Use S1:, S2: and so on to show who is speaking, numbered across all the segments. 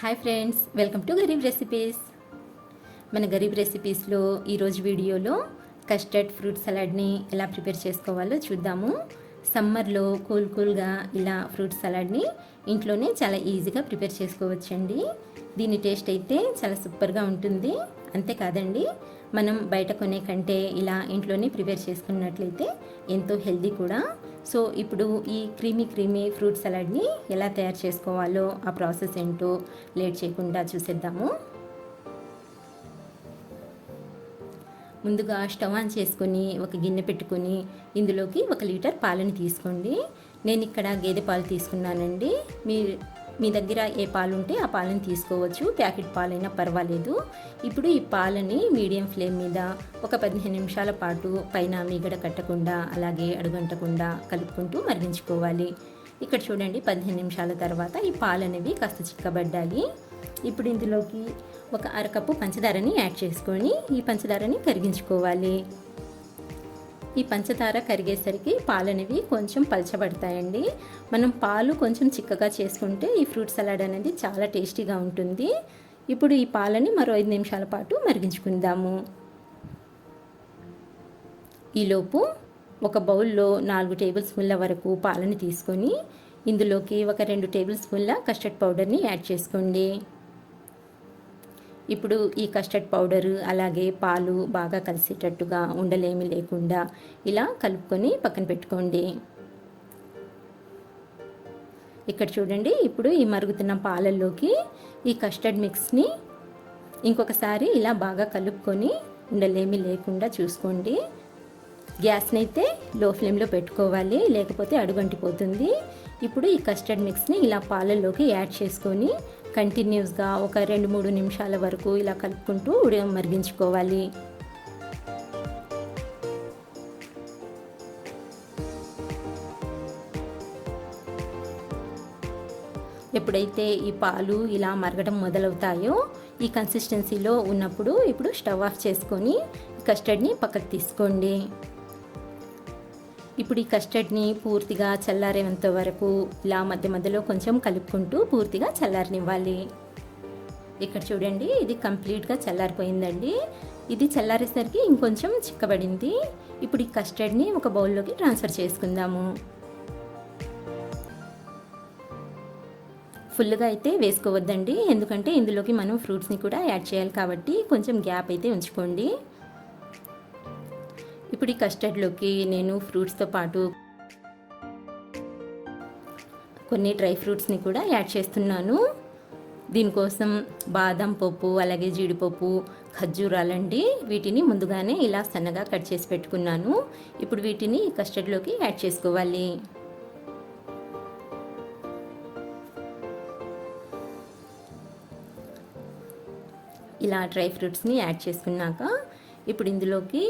S1: Hi friends, welcome to Garib recipes. మన గరీబ్ రెసిపీస్లో ఈరోజు వీడియోలో కస్టర్డ్ ఫ్రూట్ సలాడ్ని ఎలా ప్రిపేర్ చేసుకోవాలో చూద్దాము. సమ్మర్లో కూల్గా ఇలా ఫ్రూట్ సలాడ్ని ఇంట్లోనే చాలా ఈజీగా ప్రిపేర్ చేసుకోవచ్చండి. దీని టేస్ట్ అయితే చాలా సూపర్గా ఉంటుంది. అంతేకాదండి, మనం బయట కొనే కంటే ఇలా ఇంట్లోనే ప్రిపేర్ చేసుకున్నట్లయితే ఎంతో హెల్దీ కూడా. సో ఇప్పుడు ఈ క్రీమీ ఫ్రూట్ సలాడ్ని ఎలా తయారు చేసుకోవాలో ఆ ప్రాసెస్ ఏంటో లేట్ చేయకుండా చూసేద్దాము. ముందుగా స్టవ్ ఆన్ చేసుకొని ఒక గిన్నె పెట్టుకొని ఇందులోకి 1 లీటర్ పాలని తీసుకోండి. నేను ఇక్కడ గేదె పాలు తీసుకున్నానండి. మీ దగ్గర ఏ పాలు ఉంటే ఆ పాలను తీసుకోవచ్చు, ప్యాకెట్ పాలైనా పర్వాలేదు. ఇప్పుడు ఈ పాలని మీడియం ఫ్లేమ్ మీద ఒక 15 నిమిషాల పాటు పైన మీగడ కట్టకుండా అలాగే అడుగంటకుండా కలుపుకుంటూ మరిగించుకోవాలి. ఇక్కడ చూడండి, 15 నిమిషాల తర్వాత ఈ పాలు అనేవి కాస్త చిక్కబడ్డాయి. ఇప్పుడు ఇందులోకి ఒక అరకప్పు పంచదారని యాడ్ చేసుకొని ఈ పంచదారని కరిగించుకోవాలి. ఈ పంచదార కరిగేసరికి పాలు అనేవి కొంచెం పలచబడతాయండి. మనం పాలు కొంచెం చిక్కగా చేసుకుంటే ఈ ఫ్రూట్ సలాడ్ అనేది చాలా టేస్టీగా ఉంటుంది. ఇప్పుడు ఈ పాలని మరో 5 నిమిషాల పాటు మరిగించుకుందాము. ఈలోపు ఒక బౌల్లో 4 టేబుల్ స్పూన్ల వరకు పాలని తీసుకొని ఇందులోకి ఒక 2 టేబుల్ స్పూన్ల కస్టర్డ్ పౌడర్ని యాడ్ చేసుకోండి. ఇప్పుడు ఈ కస్టర్డ్ పౌడరు అలాగే పాలు బాగా కలిసేటట్టుగా ఉండలేమి లేకుండా ఇలా కలుపుకొని పక్కన పెట్టుకోండి. ఇక్కడ చూడండి, ఇప్పుడు ఈ మరుగుతున్న పాలల్లోకి ఈ కస్టర్డ్ మిక్స్ని ఇంకొకసారి ఇలా బాగా కలుపుకొని ఉండలేమి లేకుండా చూసుకోండి. గ్యాస్ని అయితే లో ఫ్లేమ్లో పెట్టుకోవాలి, లేకపోతే అడుగంటిపోతుంది. ఇప్పుడు ఈ కస్టర్డ్ మిక్స్ని ఇలా పాలల్లోకి యాడ్ చేసుకొని కంటిన్యూస్గా ఒక 2-3 నిమిషాల వరకు ఇలా కలుపుకుంటూ మరిగించుకోవాలి. ఎప్పుడైతే ఈ పాలు ఇలా మరగడం మొదలవుతాయో ఈ కన్సిస్టెన్సీలో ఉన్నప్పుడు ఇప్పుడు స్టవ్ ఆఫ్ చేసుకొని కస్టర్డ్ని పక్కకు తీసుకోండి. ఇప్పుడు ఈ కస్టర్డ్ని పూర్తిగా చల్లారేంత వరకు ఇలా మధ్యలో కొంచెం కలుపుకుంటూ పూర్తిగా చల్లారనివ్వాలి. ఇక్కడ చూడండి, ఇది కంప్లీట్గా చల్లారిపోయిందండి. ఇది చల్లారేసరికి ఇంకొంచెం చిక్కబడింది. ఇప్పుడు ఈ కస్టర్డ్ని ఒక బౌల్లోకి ట్రాన్స్ఫర్ చేసుకుందాము. ఫుల్గా అయితే వేసుకోవద్దండి, ఎందుకంటే ఇందులోకి మనం ఫ్రూట్స్ని కూడా యాడ్ చేయాలి కాబట్టి కొంచెం గ్యాప్ అయితే ఉంచుకోండి. ఇప్పుడు ఈ కస్టర్డ్లోకి నేను ఫ్రూట్స్తో పాటు కొన్ని డ్రై ఫ్రూట్స్ని కూడా యాడ్ చేస్తున్నాను. దీనికోసం బాదం పప్పు అలాగే జీడిపప్పు, ఖర్జూరాలండి. వీటిని ముందుగానే ఇలా సన్నగా కట్ చేసి పెట్టుకున్నాను. ఇప్పుడు వీటిని ఈ కస్టర్డ్లోకి యాడ్ చేసుకోవాలి. ఇలా డ్రై ఫ్రూట్స్ని యాడ్ చేసుకున్నాక ఇప్పుడు ఇందులోకి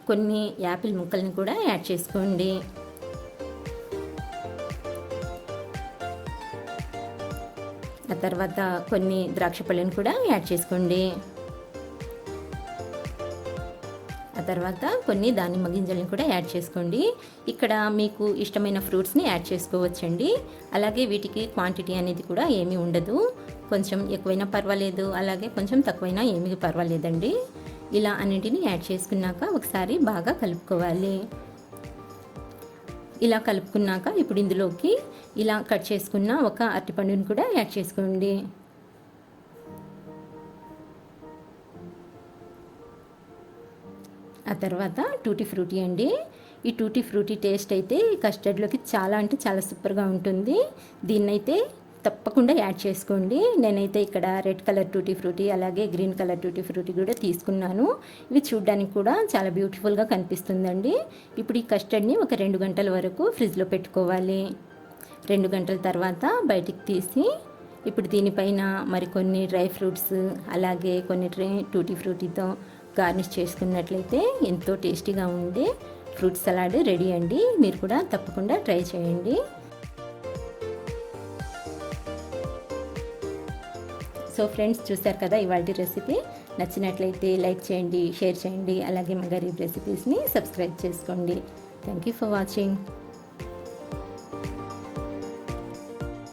S1: కొన్ని యాపిల్ ముక్కల్ని కూడా యాడ్ చేసుకోండి. ఆ తర్వాత కొన్ని ద్రాక్ష పళ్ళని కూడా యాడ్ చేసుకోండి. ఆ తర్వాత కొన్ని దానిమ్మ గింజలను కూడా యాడ్ చేసుకోండి. ఇక్కడ మీకు ఇష్టమైన ఫ్రూట్స్ని యాడ్ చేసుకోవచ్చండి. అలాగే వీటికి క్వాంటిటీ అనేది కూడా ఏమీ ఉండదు. కొంచెం ఎక్కువైనా పర్వాలేదు, అలాగే కొంచెం తక్కువైనా ఏమీ పర్వాలేదండి. ఇలా అన్నింటినీ యాడ్ చేసుకున్నాక ఒకసారి బాగా కలుపుకోవాలి. ఇలా కలుపుకున్నాక ఇప్పుడు ఇందులోకి ఇలా కట్ చేసుకున్న ఒక అరటిపండుని కూడా యాడ్ చేసుకోండి. ఆ తర్వాత టూటీ ఫ్రూటీ అండి. ఈ టూటీ ఫ్రూటీ టేస్ట్ అయితే కస్టర్డ్లోకి చాలా అంటే చాలా సూపర్గా ఉంటుంది. దీన్నైతే తప్పకుండా యాడ్ చేసుకోండి. నేనైతే ఇక్కడ రెడ్ కలర్ టూటీ ఫ్రూటీ అలాగే గ్రీన్ కలర్ టూటీ ఫ్రూటీ కూడా తీసుకున్నాను. ఇవి చూడడానికి కూడా చాలా బ్యూటిఫుల్గా కనిపిస్తుందండి. ఇప్పుడు ఈ కస్టర్డ్ని ఒక 2 గంటల వరకు ఫ్రిడ్జ్లో పెట్టుకోవాలి. 2 గంటల తర్వాత బయటికి తీసి ఇప్పుడు దీనిపైన మరికొన్ని డ్రై ఫ్రూట్స్ అలాగే కొన్ని టూటీ ఫ్రూటీతో గార్నిష్ చేసుకున్నట్లయితే ఎంతో టేస్టీగా ఉండే ఫ్రూట్ సలాడ్ రెడీ అండి. మీరు కూడా తప్పకుండా ట్రై చేయండి. సో ఫ్రెండ్స్, చూశారు కదా ఇవాల్టి రెసిపీ. నచ్చినట్లయితే లైక్ చేయండి, షేర్ చేయండి, అలాగే మా గరీబ్ రెసిపీస్ని సబ్స్క్రైబ్ చేసుకోండి. Thank you for watching.